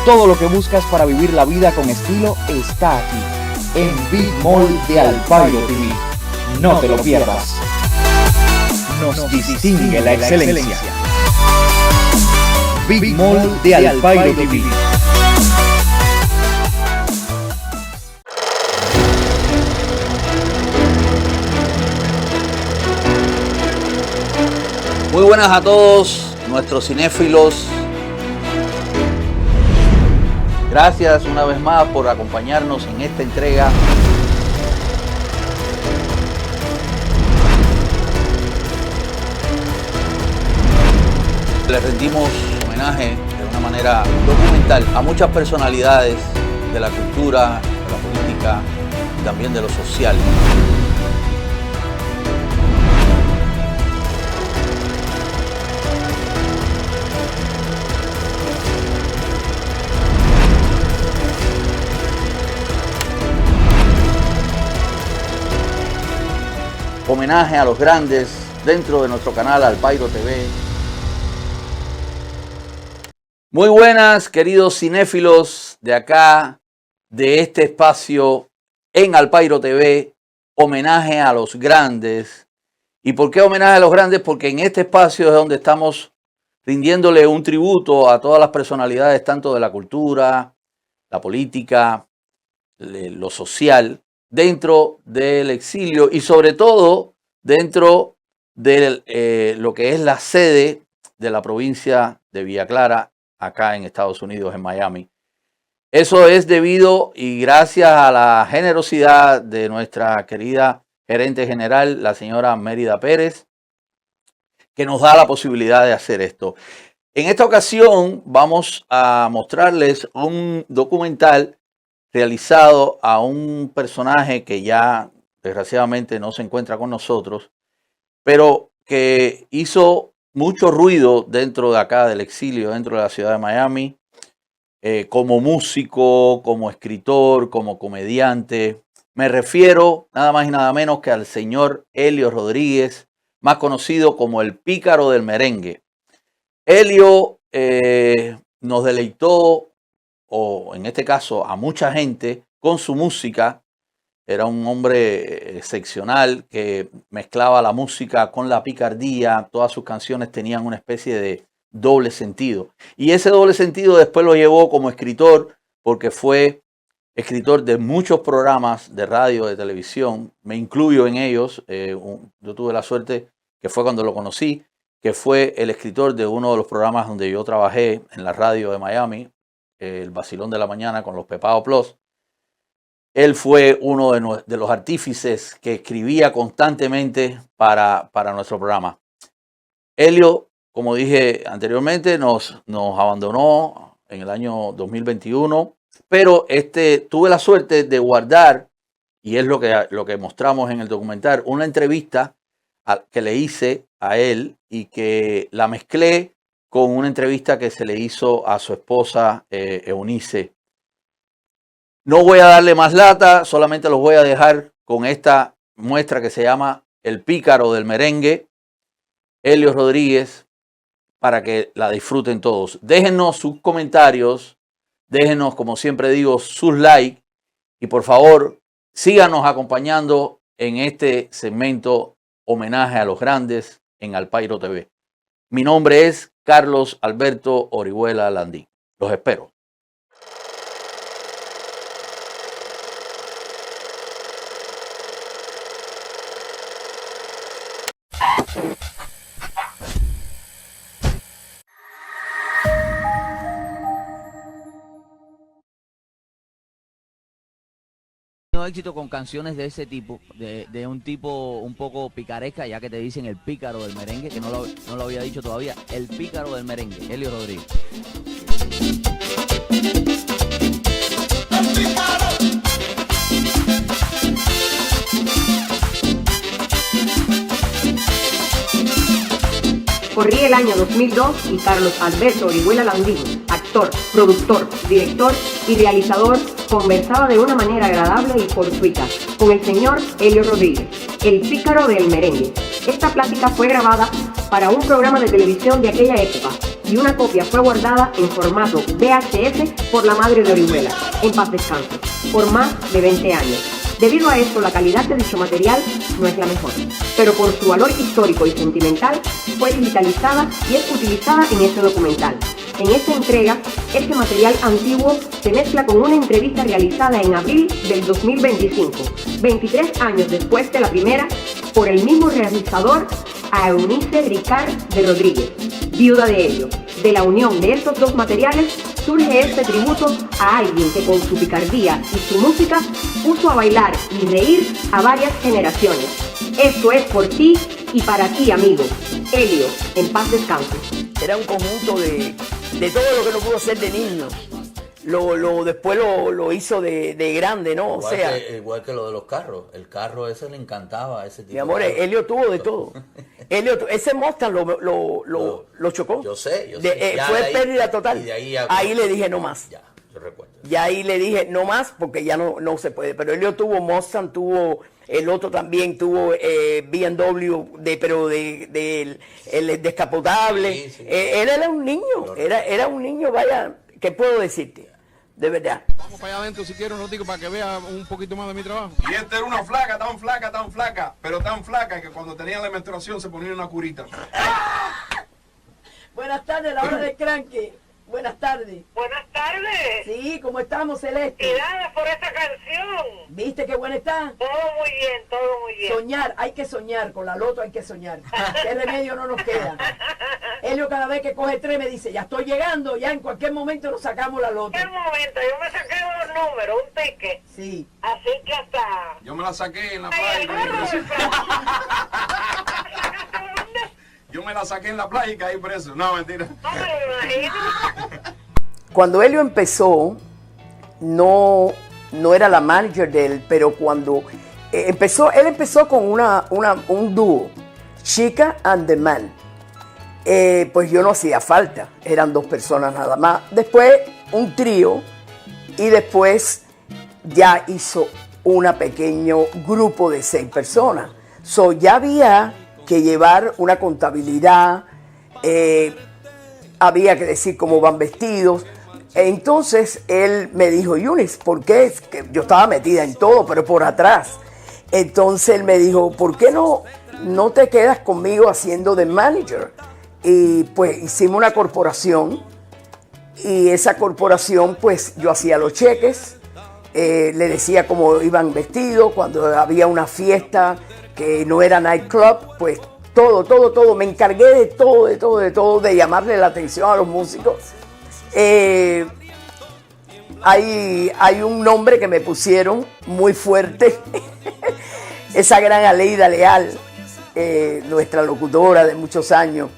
Todo lo que buscas para vivir la vida con estilo está aquí, en Big Mall de Alpairo TV. No te lo pierdas. Nos distingue la excelencia. Big Mall de Alpairo TV. Muy buenas a todos nuestros cinéfilos. Gracias una vez más por acompañarnos en esta entrega. Le rendimos homenaje de una manera documental a muchas personalidades de la cultura, de la política y también de lo social. Homenaje a los grandes dentro de nuestro canal Alpairo TV. Muy buenas, queridos cinéfilos de acá, de este espacio en Alpairo TV, homenaje a los grandes. ¿Y por qué homenaje a los grandes? Porque en este espacio es donde estamos rindiéndole un tributo a todas las personalidades, tanto de la cultura, la política, lo social, dentro del exilio y sobre todo dentro de lo que es la sede de la provincia de Villa Clara, acá en Estados Unidos, en Miami. Eso es debido y gracias a la generosidad de nuestra querida gerente general, la señora Mérida Pérez, que nos da la posibilidad de hacer esto. En esta ocasión vamos a mostrarles un documental realizado a un personaje que ya desgraciadamente no se encuentra con nosotros, pero que hizo mucho ruido dentro de acá del exilio, dentro de la ciudad de Miami, como músico, como escritor, como comediante. Me refiero nada más y nada menos que al señor Elio Rodríguez, más conocido como el Pícaro del Merengue. Elio nos deleitó, o en este caso a mucha gente, con su música. Era un hombre excepcional que mezclaba la música con la picardía. Todas sus canciones tenían una especie de doble sentido. Y ese doble sentido después lo llevó como escritor, porque fue escritor de muchos programas de radio, de televisión. Me incluyo en ellos. Yo tuve la suerte, que fue cuando lo conocí, que fue el escritor de uno de los programas donde yo trabajé en la radio de Miami, el Vacilón de la Mañana con los Pepao Plus. Él fue uno de los artífices que escribía constantemente para nuestro programa. Elio, como dije anteriormente, nos abandonó en el año 2021, pero tuve la suerte de guardar, y es lo que mostramos en el documental, una entrevista que le hice a él y que la mezclé con una entrevista que se le hizo a su esposa Eunice. No voy a darle más lata, solamente los voy a dejar con esta muestra que se llama El Pícaro del Merengue, Elio Rodríguez, para que la disfruten todos. Déjenos sus comentarios, déjenos, como siempre digo, sus likes y por favor síganos acompañando en este segmento homenaje a los grandes en Alpairo TV. Mi nombre es Carlos Alberto Orihuela Landín. Los espero. Éxito con canciones de ese tipo, de un tipo un poco picaresca, ya que te dicen el pícaro del merengue, que no lo había dicho todavía, el pícaro del merengue, Elio Rodríguez. Corría el año 2002 y Carlos Alberto Orihuela Landín, actor, productor, director y realizador, conversaba de una manera agradable y fortuita con el señor Elio Rodríguez, el pícaro del merengue. Esta plática fue grabada para un programa de televisión de aquella época, y una copia fue guardada en formato VHS por la madre de Orihuela, en paz descanse, por más de 20 años. Debido a esto, la calidad de dicho material no es la mejor, pero por su valor histórico y sentimental, fue digitalizada y es utilizada en este documental. En esta entrega, este material antiguo se mezcla con una entrevista realizada en abril del 2025, 23 años después de la primera, por el mismo realizador, a Eunice Ricard de Rodríguez, viuda de Helio. De la unión de estos dos materiales surge este tributo a alguien que con su picardía y su música puso a bailar y reír a varias generaciones. Esto es por ti y para ti, amigo. Helio, en paz descanse. Era un conjunto de todo lo que no pudo ser de niño. Después lo hizo de grande, ¿no? Igual que lo de los carros. El carro ese le encantaba a ese tipo. Mi amor, Helio tuvo de todo. Ese Mustang lo chocó. Yo sé. Fue pérdida total. Y de ahí le dije no más. Ya, yo recuerdo. Ya ahí le dije no más porque ya no se puede. Pero Helio tuvo Mustang, tuvo el otro también, tuvo BMW, el descapotable. Sí. Él era un niño, era un niño, vaya, ¿qué puedo decirte? De verdad. Vamos para allá adentro si quieres un ratico para que vea un poquito más de mi trabajo. Y esta era una flaca, tan flaca, pero tan flaca que cuando tenía la menstruación se ponía una curita. Buenas tardes, la hora del cranque. Buenas tardes. Buenas tardes. Sí, ¿cómo estamos, Celeste? Felicidades por esta canción. ¿Viste qué buena está? Todo muy bien, todo muy bien. Soñar, hay que soñar, con la loto hay que soñar. ¿Qué remedio no nos queda? Helio cada vez que coge 3 me dice, ya estoy llegando, ya en cualquier momento nos sacamos la loto. En un momento, yo me saqué unos números, un ticket. Sí. Así que hasta... Yo me la saqué en la Ay, el playa. gorro del plan. Yo me la saqué en la playa y caí preso. No, mentira. No me lo imagino. Cuando Helio empezó, no era la manager de él, pero cuando él empezó con un dúo, Chica and the Man. Pues yo no hacía falta, eran 2 personas nada más. Después un trío y después ya hizo un pequeño grupo de 6 personas. Ya había que llevar una contabilidad, había que decir cómo van vestidos. Entonces él me dijo, Eunice, ¿por qué? Es que yo estaba metida en todo, pero por atrás. Entonces él me dijo, ¿por qué no te quedas conmigo haciendo de manager? Y pues hicimos una corporación y esa corporación pues yo hacía los cheques, le decía cómo iban vestidos, cuando había una fiesta que no era nightclub, pues todo, me encargué de todo, de llamarle la atención a los músicos. Hay un nombre que me pusieron muy fuerte, esa gran Aleida Leal, nuestra locutora de muchos años.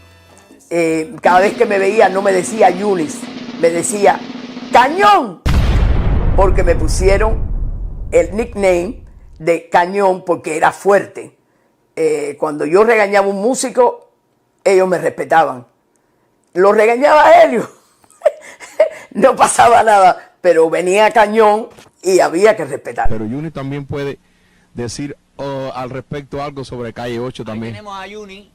Cada vez que me veía no me decía Eunice, me decía Cañón, porque me pusieron el nickname de Cañón porque era fuerte. Cuando yo regañaba a un músico, ellos me respetaban. Lo regañaba a Helio, no pasaba nada, pero venía Cañón y había que respetar. Pero Juni también puede decir al respecto algo sobre Calle 8 también.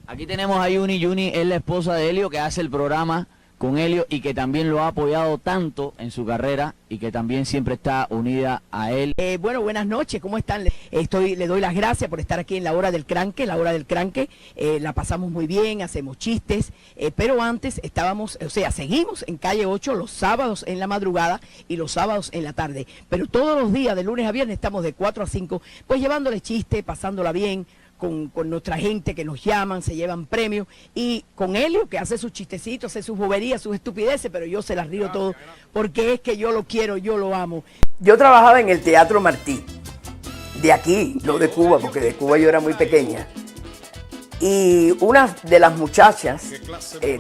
Aquí tenemos a Yuni. Yuni es la esposa de Helio que hace el programa con Helio y que también lo ha apoyado tanto en su carrera y que también siempre está unida a él. Bueno, buenas noches, ¿cómo están? Le doy las gracias por estar aquí en la hora del cranque. La pasamos muy bien, hacemos chistes, pero antes seguimos en Calle 8 los sábados en la madrugada y los sábados en la tarde. Pero todos los días, de lunes a viernes, estamos de 4 a 5, pues llevándole chistes, pasándola bien, con nuestra gente que nos llaman, se llevan premios, y con Helio que hace sus chistecitos, hace sus boberías, sus estupideces, pero yo se las río todo, porque es que yo lo quiero, yo lo amo. Yo trabajaba en el Teatro Martí, de aquí, no de Cuba, porque de Cuba yo era muy pequeña, y una de las muchachas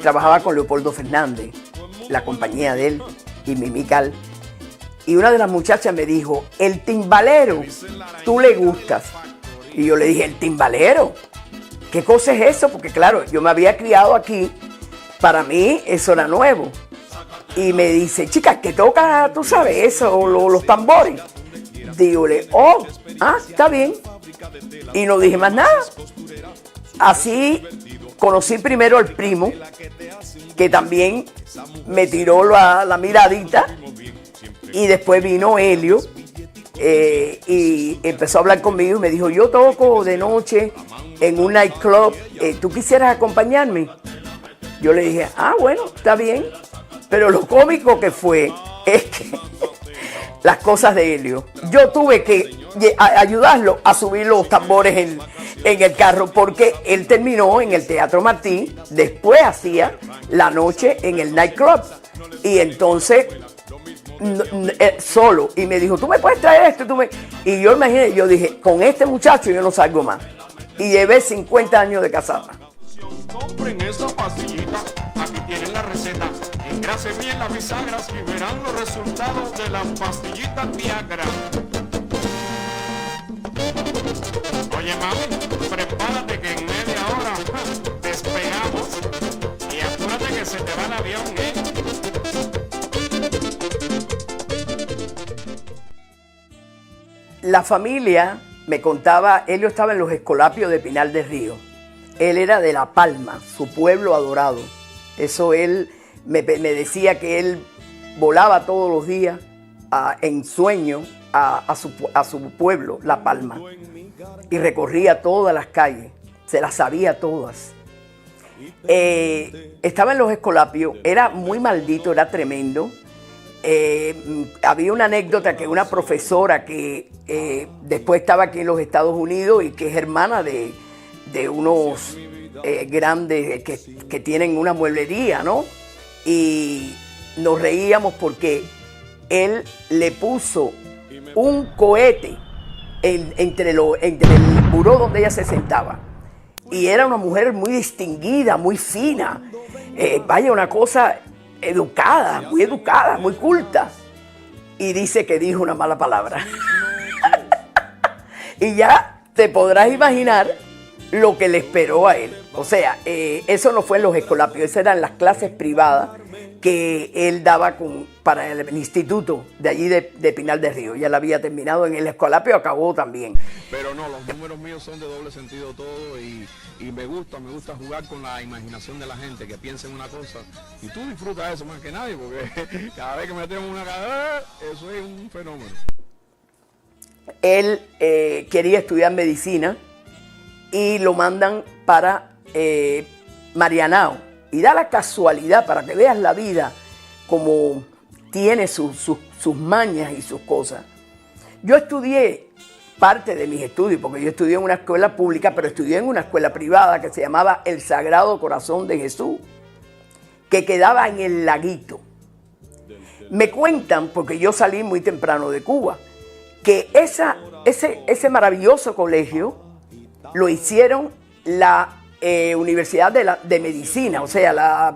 trabajaba con Leopoldo Fernández, la compañía de él, y Mimical, y una de las muchachas me dijo, el timbalero, tú le gustas. Y yo le dije, ¿el timbalero? ¿Qué cosa es eso? Porque claro, yo me había criado aquí, para mí eso era nuevo. Y me dice, chica, ¿qué toca, tú sabes, eso, los tambores? Dígole, está bien. Y no dije más nada. Así conocí primero al primo que también me tiró la miradita, y después vino Helio y empezó a hablar conmigo y me dijo, yo toco de noche en un nightclub, ¿tú quisieras acompañarme? Yo le dije, bueno, está bien, pero lo cómico que fue es que las cosas de Helio, yo tuve que ayudarlo a subir los tambores en el carro, porque él terminó en el Teatro Martí, después hacía la noche en el nightclub, y entonces solo, y me dijo, tú me puedes traer esto, y yo imaginé, yo dije, con este muchacho yo no salgo más, y llevé 50 años de casada. Compren esa pastillita, aquí tienen la receta. Engrase bien las bisagras y verán los resultados de las pastillitas Viagra. Oye mami, prepárate que en media hora despegamos y apúrate que se te va el avión, La familia me contaba, Helio estaba en los Escolapios de Pinar del Río. Él era de La Palma, su pueblo adorado. Eso él me decía que él volaba todos los días en sueño a su pueblo, La Palma. Y recorría todas las calles, se las sabía todas. Estaba en los Escolapios, era muy maldito, era tremendo. Había una anécdota que una profesora que después estaba aquí en los Estados Unidos y que es hermana de unos grandes que tienen una mueblería, ¿no? Y nos reíamos porque él le puso un cohete entre el buró donde ella se sentaba. Y era una mujer muy distinguida, muy fina, vaya, una cosa educada, muy culta. Y dice que dijo una mala palabra. Y ya te podrás imaginar lo que le esperó a él. O sea, eso no fue en los Escolapios, esas eran las clases privadas que él daba para el instituto de allí de Pinar del Río. Ya la había terminado en el Escolapio, acabó también. Pero no, los números míos son de doble sentido todo y me gusta jugar con la imaginación de la gente, que piensa en una cosa y tú disfrutas eso más que nadie, porque cada vez que metemos una cadena, eso es un fenómeno. Él quería estudiar medicina y lo mandan para Marianao. Y da la casualidad, para que veas la vida como tiene sus mañas y sus cosas. Yo estudié parte de mis estudios, porque yo estudié en una escuela pública, pero estudié en una escuela privada que se llamaba El Sagrado Corazón de Jesús, que quedaba en el Laguito. Me cuentan, porque yo salí muy temprano de Cuba, que ese maravilloso colegio lo hicieron la Universidad de Medicina, o sea, la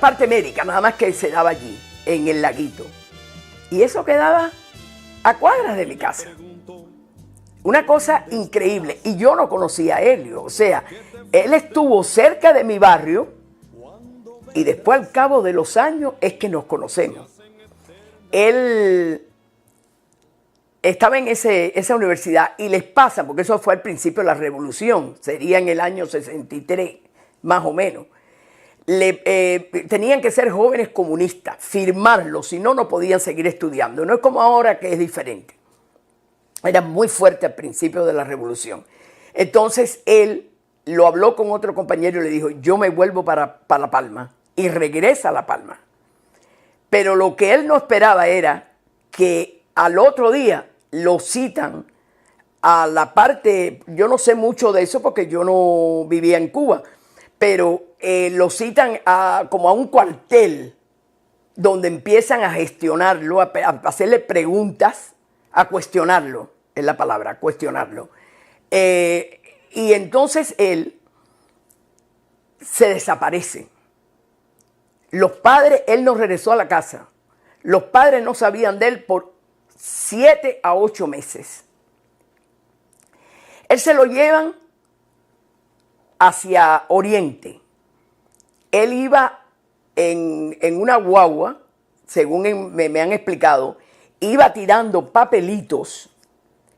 parte médica, nada más que se daba allí, en el Laguito. Y eso quedaba a cuadras de mi casa. Una cosa increíble. Y yo no conocía a Helio, o sea, él estuvo cerca de mi barrio y después al cabo de los años es que nos conocemos. Él estaba en esa universidad y les pasa, porque eso fue al principio de la revolución, sería en el año 63, más o menos. Tenían que ser jóvenes comunistas, firmarlo, si no, no podían seguir estudiando. No es como ahora, que es diferente. Era muy fuerte al principio de la revolución. Entonces él lo habló con otro compañero y le dijo, yo me vuelvo para La Palma, y regresa a La Palma. Pero lo que él no esperaba era que al otro día lo citan a la parte, yo no sé mucho de eso porque yo no vivía en Cuba, pero lo citan como a un cuartel donde empiezan a gestionarlo, a hacerle preguntas, a cuestionarlo, es la palabra, a cuestionarlo. Y entonces él se desaparece. Los padres, él no regresó a la casa. Los padres no sabían de él por 7 a 8 meses. Él se lo llevan hacia Oriente. Él iba en una guagua, según me han explicado, iba tirando papelitos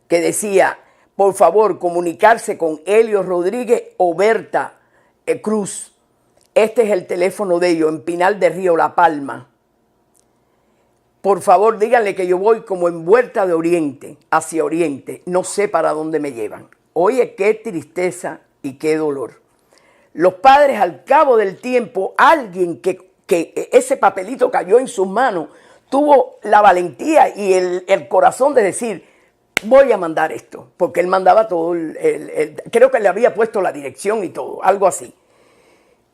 que decía, por favor, comunicarse con Helio Rodríguez o Berta Cruz. Este es el teléfono de ellos en Pinal del Río, La Palma. Por favor, díganle que yo voy como en vuelta de oriente, hacia oriente. No sé para dónde me llevan. Oye, qué tristeza y qué dolor. Los padres, al cabo del tiempo, alguien que ese papelito cayó en sus manos, tuvo la valentía y el corazón de decir, voy a mandar esto. Porque él mandaba todo, creo que le había puesto la dirección y todo, algo así.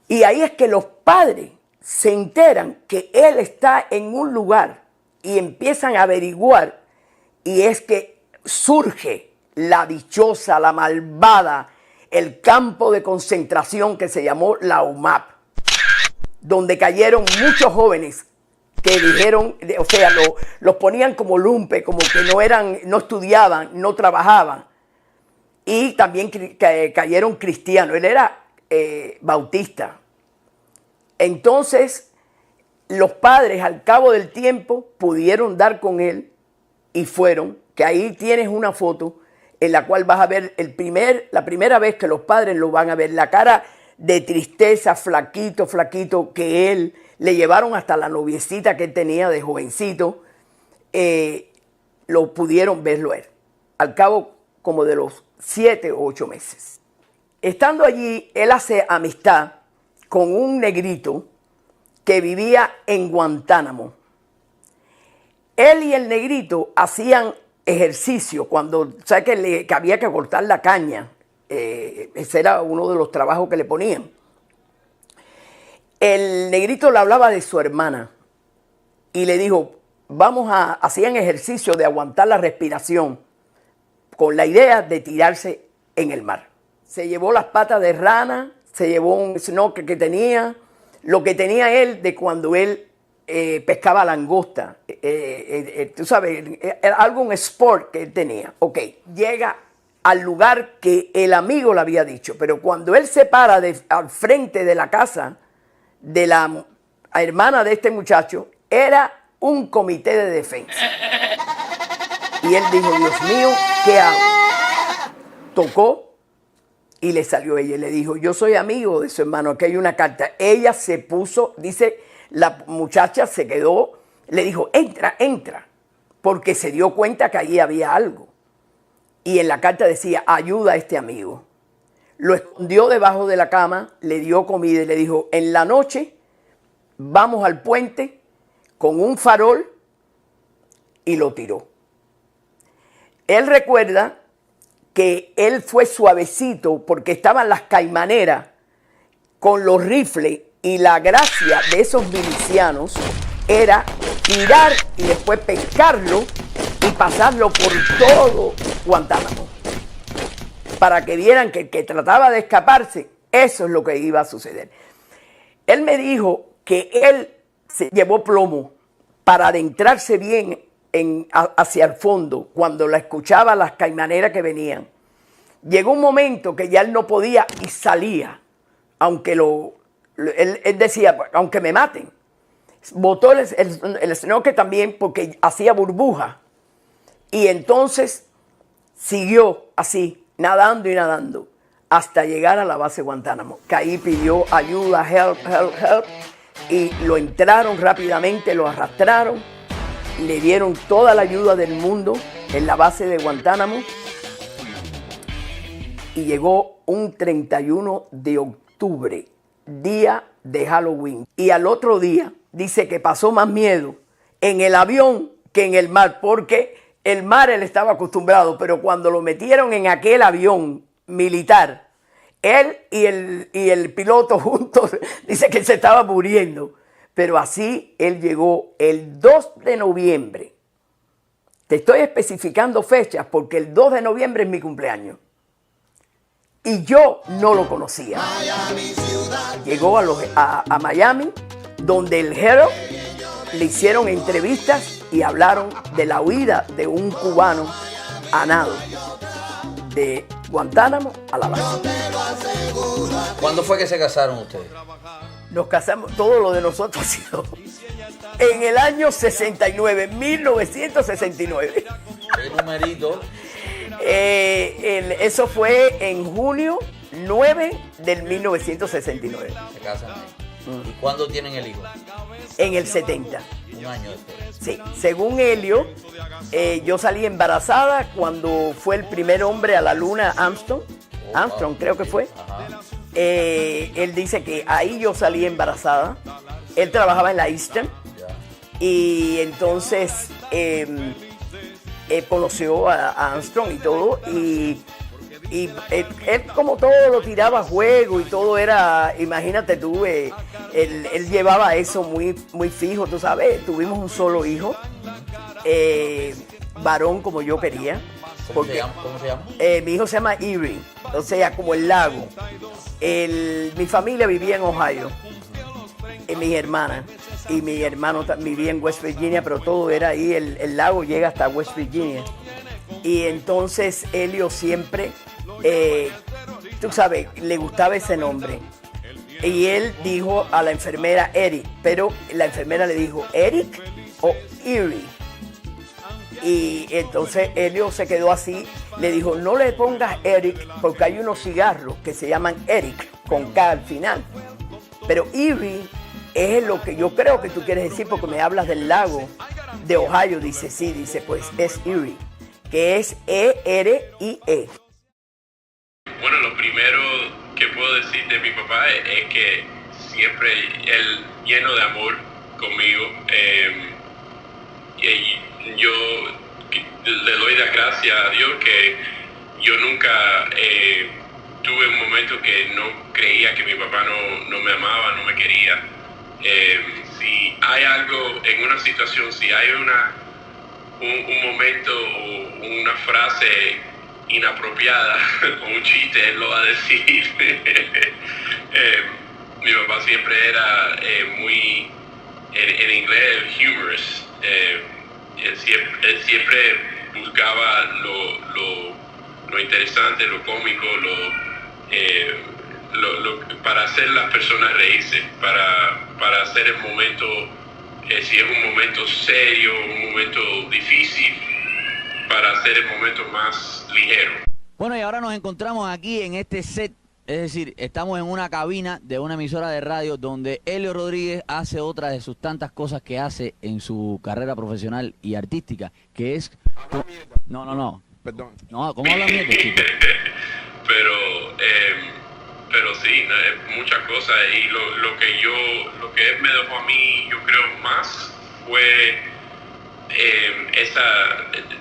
Y ahí es que los padres se enteran que él está en un lugar y empiezan a averiguar, y es que surge la dichosa, la malvada, el campo de concentración que se llamó la UMAP, donde cayeron muchos jóvenes que dijeron, o sea, los ponían como lumpe, como que no estudiaban, no trabajaban, y también cayeron cristianos. Él era bautista. Entonces, los padres al cabo del tiempo pudieron dar con él y fueron, que ahí tienes una foto en la cual vas a ver la primera vez que los padres lo van a ver, la cara de tristeza, flaquito, que él, le llevaron hasta la noviecita que él tenía de jovencito, lo pudieron verlo él, al cabo como de los 7 o 8 meses. Estando allí, él hace amistad con un negrito que vivía en Guantánamo. Él y el negrito hacían ejercicio cuando, ¿sabes que había que cortar la caña? Ese era uno de los trabajos que le ponían. El negrito le hablaba de su hermana y le dijo, hacían ejercicio de aguantar la respiración con la idea de tirarse en el mar. Se llevó las patas de rana, se llevó un snorkel que tenía, lo que tenía él de cuando él pescaba langosta. Tú sabes, era algo, un sport que él tenía. Ok, llega al lugar que el amigo le había dicho, pero cuando él se para al frente de la casa de la hermana de este muchacho, era un comité de defensa. Y él dijo, Dios mío, ¿qué hago? Tocó y le salió ella y le dijo, yo soy amigo de su hermano, aquí hay una carta. Ella se puso, dice, la muchacha se quedó, le dijo, entra, porque se dio cuenta que allí había algo. Y en la carta decía, ayuda a este amigo. Lo escondió debajo de la cama, le dio comida y le dijo, en la noche vamos al puente con un farol, y lo tiró. Él recuerda que él fue suavecito porque estaban las caimaneras con los rifles, y la gracia de esos milicianos era tirar y después pescarlo y pasarlo por todo Guantánamo para que vieran que el que trataba de escaparse, eso es lo que iba a suceder. Él me dijo que él se llevó plomo para adentrarse bien hacia el fondo cuando la escuchaba las caimaneras que venían. Llegó un momento que ya él no podía y salía, aunque él decía, aunque me maten. Botó el snorkel también porque hacía burbuja. Y entonces siguió así, nadando y nadando, hasta llegar a la base Guantánamo. Que ahí pidió ayuda, help, y lo entraron rápidamente, lo arrastraron, le dieron toda la ayuda del mundo en la base de Guantánamo. Y llegó un 31 de octubre, día de Halloween. Y al otro día dice que pasó más miedo en el avión que en el mar, porque el mar él estaba acostumbrado, pero cuando lo metieron en aquel avión militar, él y el piloto juntos, dice que se estaba muriendo. Pero así él llegó el 2 de noviembre. Te estoy especificando fechas porque el 2 de noviembre es mi cumpleaños. Y yo no lo conocía. Llegó a Miami, donde el Herald le hicieron entrevistas y hablaron de la huida de un cubano a nado de Guantánamo a la base. ¿Cuándo fue que se casaron ustedes? Nos casamos, todo lo de nosotros ha sido en el año 69, 1969. ¿Qué numerito? Eso fue en junio, 9 del 1969. Se casan ahí. ¿Y cuándo tienen el hijo? En el 70. Un año después. Sí, según Helio, yo salí embarazada cuando fue el primer hombre a la luna, Armstrong. Armstrong creo que fue. Él dice que ahí yo salí embarazada. Él trabajaba en la Eastern. Y entonces conoció a Armstrong y todo. Y él como todo lo tiraba a juego y todo era, imagínate tú, él llevaba eso muy, muy fijo, tú sabes. Tuvimos un solo hijo, varón como yo quería. ¿Cómo se llama? Mi hijo se llama Erie, o sea, como el lago. Mi familia vivía en Ohio, mis hermanas y mi hermano vivía en West Virginia, pero todo era ahí, el lago llega hasta West Virginia. Y entonces Helio siempre, tú sabes, le gustaba ese nombre. Y él dijo a la enfermera Eric, pero la enfermera le dijo, ¿Eric o Erie? Y entonces Helio se quedó así, le dijo, no le pongas Eric porque hay unos cigarros que se llaman Eric, con K al final. Pero Erie es lo que yo creo que tú quieres decir porque me hablas del lago de Ohio. Dice, sí, dice, pues es Erie, que es E-R-I-E. Bueno, lo primero que puedo decir de mi papá es que siempre él lleno de amor conmigo. Y yo le doy las gracias a Dios que yo nunca tuve un momento que no creía que mi papá no me amaba, no me quería. Si hay algo en una situación, si hay un momento o una frase inapropiada o un chiste, él lo va a decir. Mi papá siempre era muy, en inglés, humorous. Él siempre buscaba lo interesante, lo cómico, para hacer las personas reírse, para hacer el momento, si es un momento serio, un momento difícil, para hacer el momento más ligero. Bueno, y ahora nos encontramos aquí en este set, es decir, estamos en una cabina de una emisora de radio donde Helio Rodríguez hace otra de sus tantas cosas que hace en su carrera profesional y artística, que es... No. Perdón. No, ¿cómo habla mierda, chico? Pero sí, muchas cosas, y lo que él me dejó a mí, yo creo más, fue esa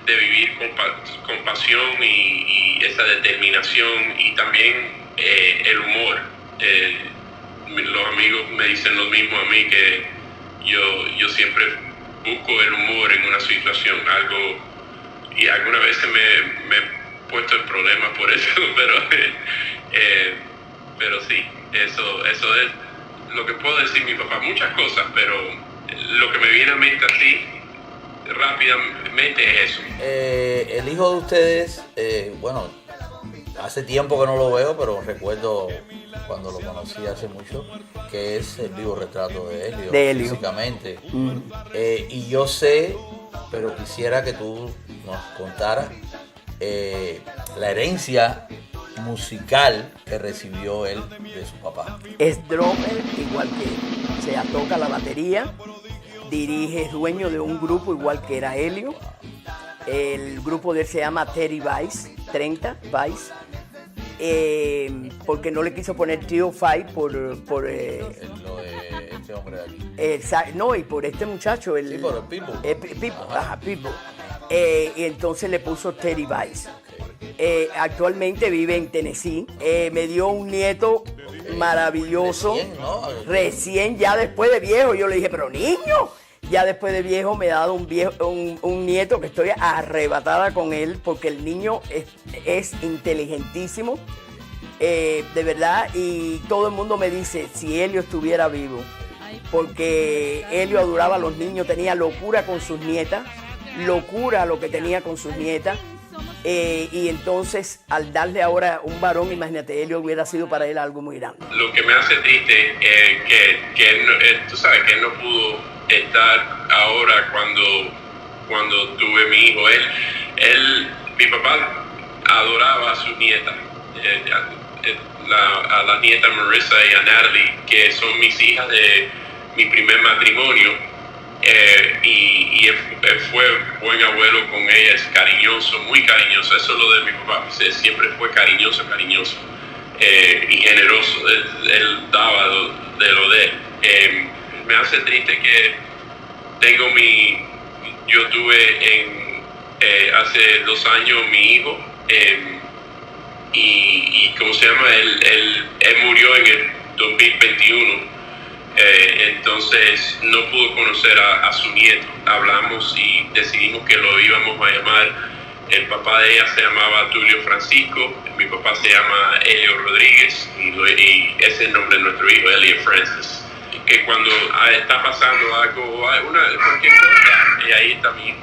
de vivir con pasión y esa determinación, y también el humor. Los amigos me dicen lo mismo a mí, que yo siempre busco el humor en una situación, algo, y algunas veces me he puesto en problemas por eso, pero sí, eso es lo que puedo decir mi papá, muchas cosas, pero lo que me viene a mente así rápidamente es eso. El hijo de ustedes, bueno, hace tiempo que no lo veo, pero recuerdo cuando lo conocí hace mucho, que es el vivo retrato de Helio. Físicamente. Y yo sé, pero quisiera que tú nos contaras la herencia musical que recibió él de su papá. Es drummer igual que él, o sea, toca la batería, dirige, es dueño de un grupo igual que era Helio. El grupo de él se llama 30 Vice, porque no le quiso poner Trio 5 por Lo de este hombre de aquí. no, y por este muchacho, Sí, por el Pitbull. Pitbull. Y entonces le puso 30 Vice. Actualmente vive en Tennessee. Me dio un nieto maravilloso. Recién, ya después de viejo. Yo le dije, pero niño, ya después de viejo me ha dado un nieto que estoy arrebatada con él, porque el niño es inteligentísimo, de verdad, y todo el mundo me dice, si Helio estuviera vivo, porque Helio adoraba a los niños, tenía locura con sus nietas, locura lo que tenía con sus nietas. Y entonces, al darle ahora un varón, imagínate, Helio hubiera sido para él algo muy grande. Lo que me hace triste es que él, tú sabes, que él no pudo estar ahora cuando tuve mi hijo. Mi papá adoraba a sus nietas. a la nieta Marissa y a Natalie, que son mis hijas de mi primer matrimonio, y él fue buen abuelo con ella, es cariñoso, muy cariñoso. Eso es lo de mi papá, siempre fue cariñoso y generoso. Él daba de lo de él. Me hace triste que yo tuve hace 2 años mi hijo, y ¿cómo se llama? Él murió en el 2021, entonces no pudo conocer a su nieto. Hablamos y decidimos que lo íbamos a llamar. El papá de ella se llamaba Tulio Francisco, mi papá se llama Elio Rodríguez, y ese es el nombre de nuestro hijo, Elliot Francis. Que cuando está pasando algo, cualquier cosa, y ahí está mi hijo.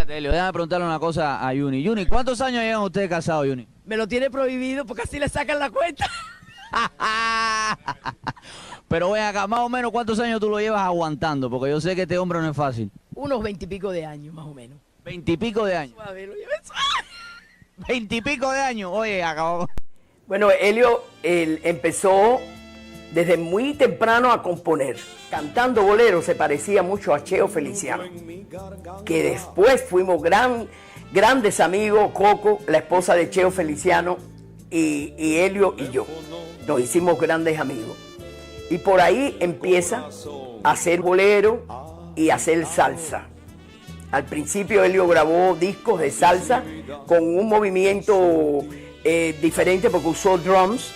Elio, déjame preguntarle una cosa a Juni. Juni, ¿cuántos años llevan ustedes casados, Juni? Me lo tiene prohibido porque así le sacan la cuenta. Pero ven acá, más o menos, ¿cuántos años tú lo llevas aguantando? Porque yo sé que este hombre no es fácil. Unos 20 y pico de años, más o menos. 20 y pico de años. 20 y pico de años. Oye, acabó. Bueno, Elio empezó desde muy temprano a componer. Cantando boleros se parecía mucho a Cheo Feliciano, que después fuimos grandes amigos, Coco, la esposa de Cheo Feliciano, y Elio y yo. Nos hicimos grandes amigos. Y por ahí empieza a hacer bolero y a hacer salsa. Al principio Elio grabó discos de salsa con un movimiento diferente porque usó drums.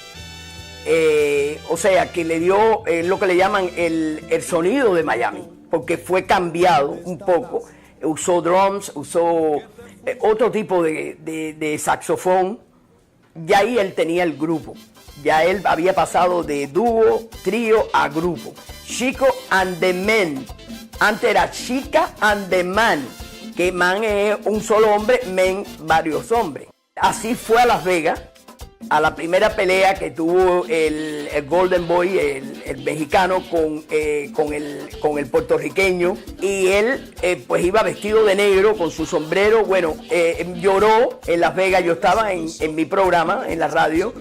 O sea, que le dio lo que le llaman el sonido de Miami, porque fue cambiado un poco. Usó drums, usó otro tipo de saxofón. Ya ahí él tenía el grupo. Ya él había pasado de dúo, trío a grupo. Chico and the Men. Antes era Chica and the Man, que man es un solo hombre, men varios hombres. Así fue a Las Vegas, a la primera pelea que tuvo el Golden Boy, el mexicano, con el puertorriqueño, y él pues iba vestido de negro con su sombrero. Bueno, lloró en Las Vegas. Yo estaba en mi programa en la radio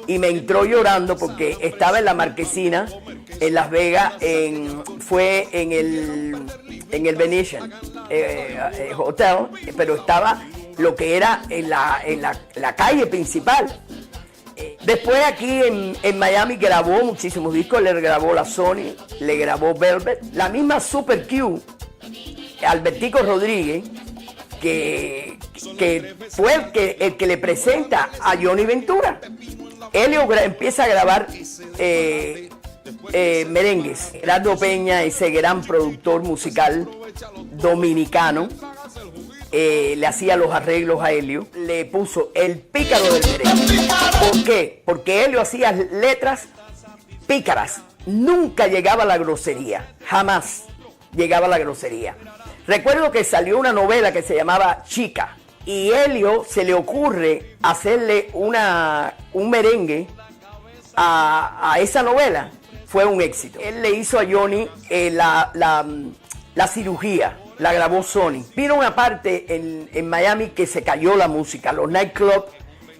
y me entró llorando porque estaba en la Marquesina en Las Vegas, fue en el Venetian Hotel, pero estaba lo que era en la calle principal. Después aquí en Miami grabó muchísimos discos. Le grabó la Sony, le grabó Velvet, la misma Super Q, Albertico Rodríguez, que fue el que le presenta a Johnny Ventura. Elio empieza a grabar merengues. Gerardo Peña, ese gran productor musical dominicano, le hacía los arreglos a Elio, le puso el pícaro del merengue. ¿Por qué? Porque Elio hacía letras pícaras, nunca llegaba a la grosería, jamás llegaba a la grosería. Recuerdo que salió una novela que se llamaba Chica, y Elio se le ocurre hacerle un merengue a esa novela. Fue un éxito. Él le hizo a Johnny la cirugía. La grabó Sony. Vino una parte en Miami que se cayó la música. Los nightclubs,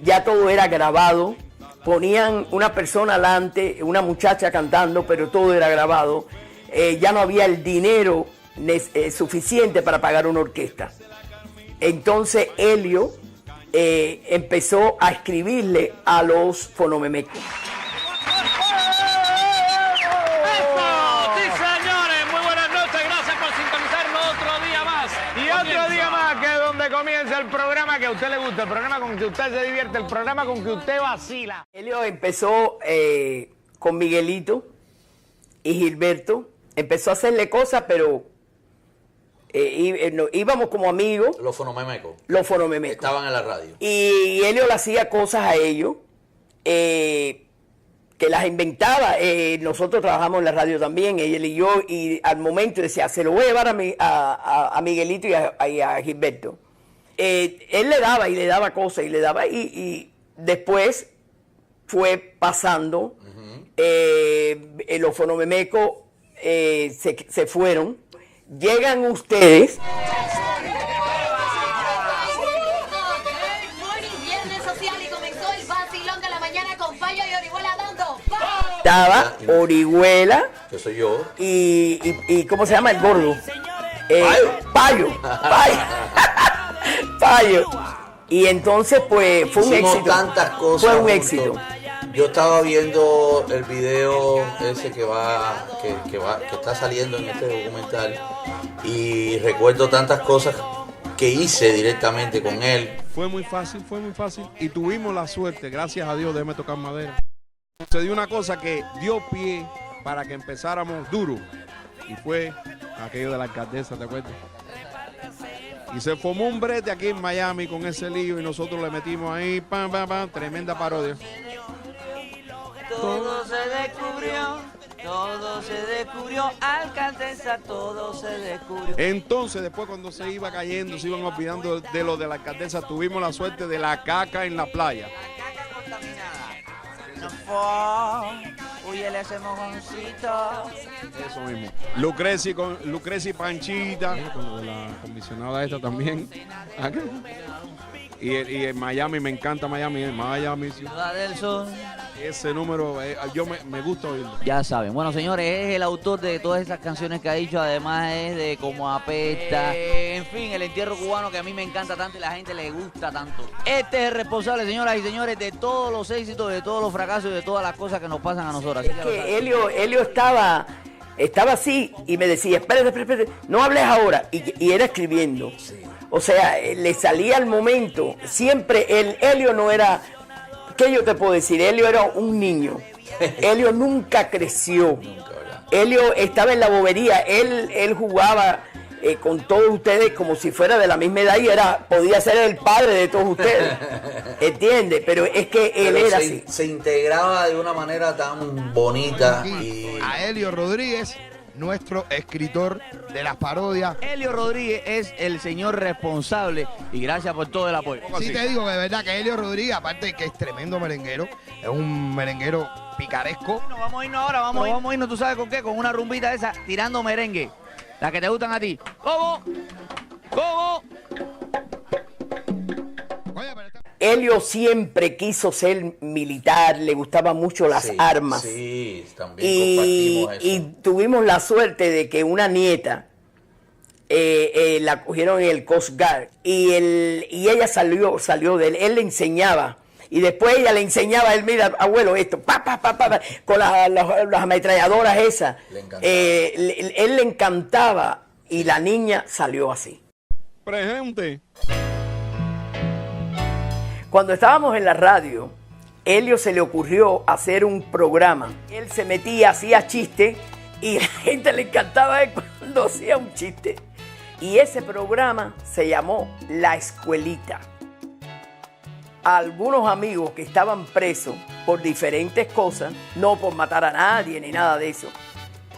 ya todo era grabado. Ponían una persona adelante, una muchacha cantando, pero todo era grabado. Ya no había el dinero suficiente para pagar una orquesta. Entonces Elio empezó a escribirle a los fonomemecos. Comienza el programa que a usted le gusta, el programa con que usted se divierte, el programa con que usted vacila. Elio empezó con Miguelito y Gilberto, empezó a hacerle cosas, pero íbamos como amigos. Los fonomemecos. Los fonomemecos. Estaban en la radio. Y Elio le hacía cosas a ellos, que las inventaba. Nosotros trabajamos en la radio también, él y yo, y al momento decía, se lo voy a llevar a Miguelito y a Gilberto. Él le daba y le daba cosas y le daba, y después fue pasando. Los fonomemecos se fueron. Llegan ustedes. Viernes social y comenzó el vacilón de la mañana estaba Orihuela. Que soy yo. Y ¿cómo se llama el gordo? Payo. Y entonces, pues, fue un Hicimos éxito. tantas cosas. Fue un juntos. éxito. Yo estaba viendo el video ese que está saliendo en este documental y recuerdo tantas cosas que hice directamente con él. Fue muy fácil y tuvimos la suerte, gracias a Dios, déjeme tocar madera. Se dio una cosa que dio pie para que empezáramos duro y fue aquello de la alcaldesa, ¿te acuerdas? Y se formó un brete aquí en Miami con ese lío y nosotros le metimos ahí, pam, tremenda parodia. Todo se descubrió, alcaldesa, todo se descubrió. Entonces, después cuando se iba cayendo, se iban olvidando de lo de la alcaldesa, tuvimos la suerte de la caca en la playa. No fue, huyele ese mojoncito. Eso mismo. Lucrecia y Panchita, con la comisionada esta también. Y en Miami, me encanta Miami, Ciudad del Sol. Ese número, me gusta oírlo. Ya saben. Bueno, señores, es el autor de todas esas canciones que ha dicho. Además es de Como Apesta. En fin, el entierro cubano que a mí me encanta tanto y la gente le gusta tanto. Este es el responsable, señoras y señores, de todos los éxitos, de todos los fracasos y de todas las cosas que nos pasan a nosotros. Es que Helio estaba así y me decía, espérate, no hables ahora. Y era escribiendo. Sí. O sea, le salía el momento. Siempre Helio no era... ¿Qué yo te puedo decir? Helio era un niño. Helio nunca creció. Helio estaba en la bobería. Él jugaba con todos ustedes como si fuera de la misma edad y podía ser el padre de todos ustedes. ¿Entiendes? Pero es que él era así. Se integraba de una manera tan bonita. A Helio Rodríguez, nuestro escritor de las parodias. Helio Rodríguez es el señor responsable y gracias por todo el apoyo. Sí, te digo que de verdad que Helio Rodríguez, aparte de que es tremendo merenguero, es un merenguero picaresco. Bueno, vamos a irnos ahora, vamos a irnos, ¿tú sabes con qué? Con una rumbita esa, tirando merengue. Las que te gustan a ti. ¿Cómo? Helio siempre quiso ser militar, le gustaban mucho las armas. Sí, también compartimos eso. Y tuvimos la suerte de que una nieta la cogieron en el Coast Guard y ella salió de él le enseñaba. Y después ella le enseñaba a él, mira, abuelo, esto, con las ametralladoras esas. Él le encantaba y la niña salió así. Presente. Cuando estábamos en la radio, Helio se le ocurrió hacer un programa. Él se metía, hacía chistes y la gente le encantaba cuando hacía un chiste. Y ese programa se llamó La Escuelita. A algunos amigos que estaban presos por diferentes cosas, no por matar a nadie ni nada de eso,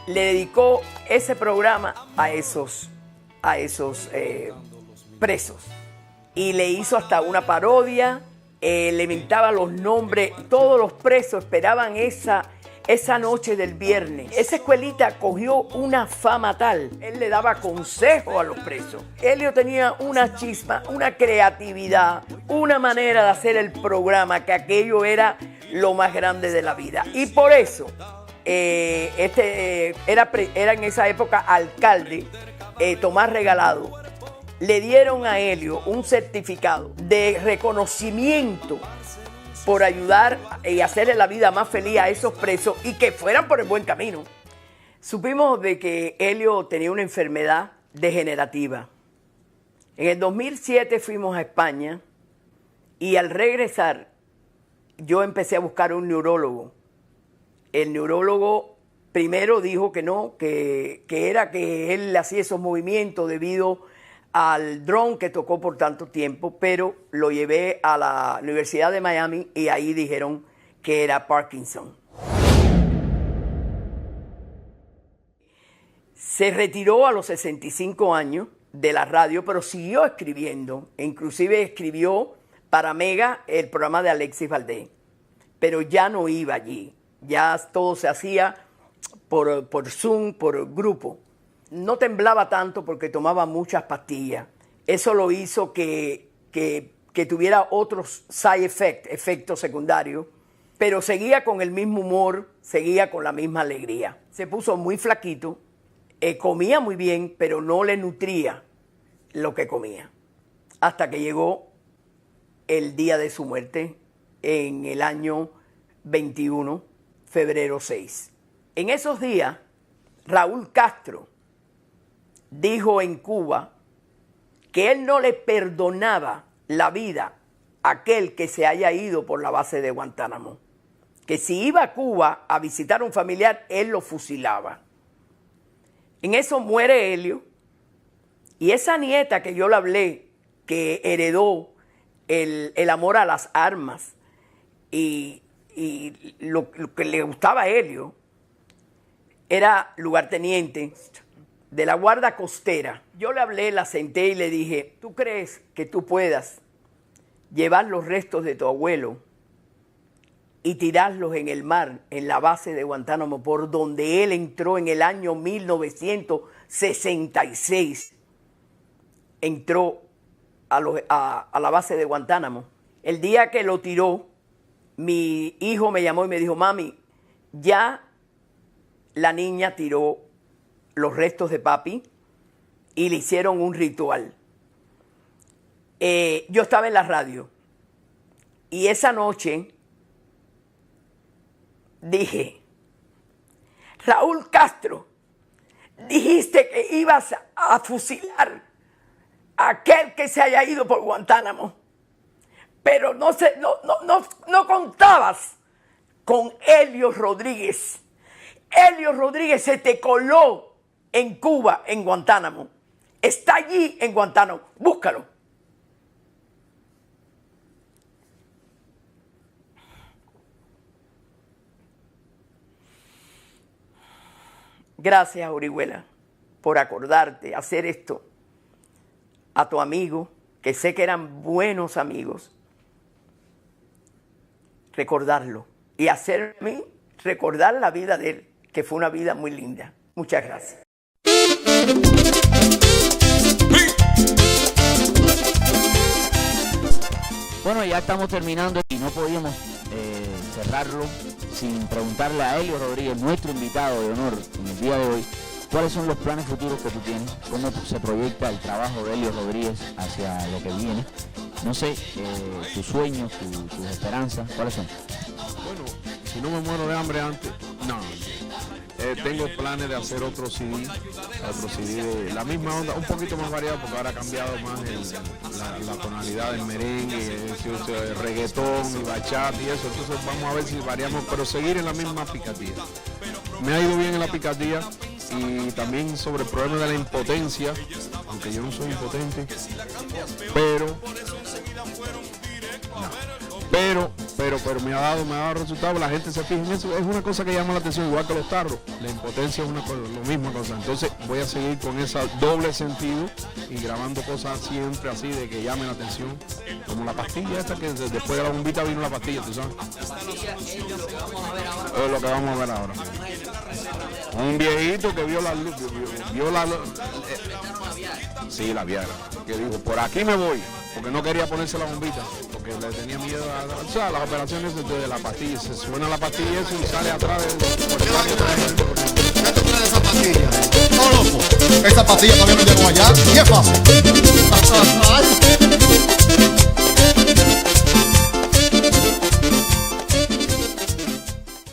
le dedicó ese programa a esos presos. Y le hizo hasta una parodia, le inventaba los nombres. Todos los presos esperaban esa noche del viernes. Esa escuelita cogió una fama tal. Él le daba consejos a los presos. Helio tenía una chispa, una creatividad, una manera de hacer el programa que aquello era lo más grande de la vida. Y por eso, era en esa época alcalde, Tomás Regalado. Le dieron a Helio un certificado de reconocimiento por ayudar y hacerle la vida más feliz a esos presos y que fueran por el buen camino. Supimos de que Helio tenía una enfermedad degenerativa. En el 2007 fuimos a España y al regresar yo empecé a buscar un neurólogo. El neurólogo primero dijo que no, que era que él hacía esos movimientos debido al dron que tocó por tanto tiempo, pero lo llevé a la Universidad de Miami y ahí dijeron que era Parkinson. Se retiró a los 65 años de la radio, pero siguió escribiendo. Inclusive escribió para Mega el programa de Alexis Valdés, pero ya no iba allí. Ya todo se hacía por Zoom, por grupo. No temblaba tanto porque tomaba muchas pastillas. Eso lo hizo que tuviera otros side effects, efectos secundarios, pero seguía con el mismo humor, seguía con la misma alegría. Se puso muy flaquito, comía muy bien, pero no le nutría lo que comía. Hasta que llegó el día de su muerte en el año 21, febrero 6. En esos días, Raúl Castro dijo en Cuba que él no le perdonaba la vida a aquel que se haya ido por la base de Guantánamo. Que si iba a Cuba a visitar a un familiar, él lo fusilaba. En eso muere Helio, y esa nieta que yo le hablé, que heredó el amor a las armas y lo que le gustaba a Helio, era lugarteniente de la Guardia Costera. Yo le hablé, la senté y le dije, ¿tú crees que tú puedas llevar los restos de tu abuelo y tirarlos en el mar, en la base de Guantánamo, por donde él entró en el año 1966? Entró a la base de Guantánamo. El día que lo tiró, mi hijo me llamó y me dijo, mami, ya la niña tiró los restos de papi y le hicieron un ritual. Yo estaba en la radio y esa noche dije, Raúl Castro, dijiste que ibas a fusilar a aquel que se haya ido por Guantánamo, pero no contabas con Helio Rodríguez. Helio Rodríguez se te coló en Cuba, en Guantánamo. Está allí en Guantánamo. Búscalo. Gracias, Orihuela, por acordarte, hacer esto a tu amigo, que sé que eran buenos amigos. Recordarlo y hacerme recordar la vida de él, que fue una vida muy linda. Muchas gracias. Bueno, ya estamos terminando y no podíamos cerrarlo sin preguntarle a Helio Rodríguez, nuestro invitado de honor en el día de hoy, cuáles son los planes futuros que tú tienes, cómo se proyecta el trabajo de Helio Rodríguez hacia lo que viene. No sé, tus sueños, tus esperanzas, ¿cuáles son? Bueno, si no me muero de hambre antes, no. Tengo planes de hacer otro CD de la misma onda, un poquito más variado porque ahora ha cambiado más la tonalidad del merengue, el reggaetón y bachata y eso, entonces vamos a ver si variamos, pero seguir en la misma picardía. Me ha ido bien en la picardía y también sobre el problema de la impotencia, aunque yo no soy impotente, pero me ha dado resultado, la gente se fija en eso, es una cosa que llama la atención, igual que los tarros, la impotencia es lo misma cosa, entonces voy a seguir con ese doble sentido y grabando cosas siempre así de que llamen la atención, como la pastilla esta que después de la bombita vino la pastilla, ¿tú sabes? Es lo que vamos a ver ahora. Un viejito que vio la luz, sí, la Viagra, que dijo, por aquí me voy, porque no quería ponerse la bombita, porque le tenía miedo a las operaciones de la pastilla, se suena la pastilla y eso y sale atrás de... ¿Qué tú crees de esa pastilla? No, loco, esa pastilla también me llegó allá y es fácil.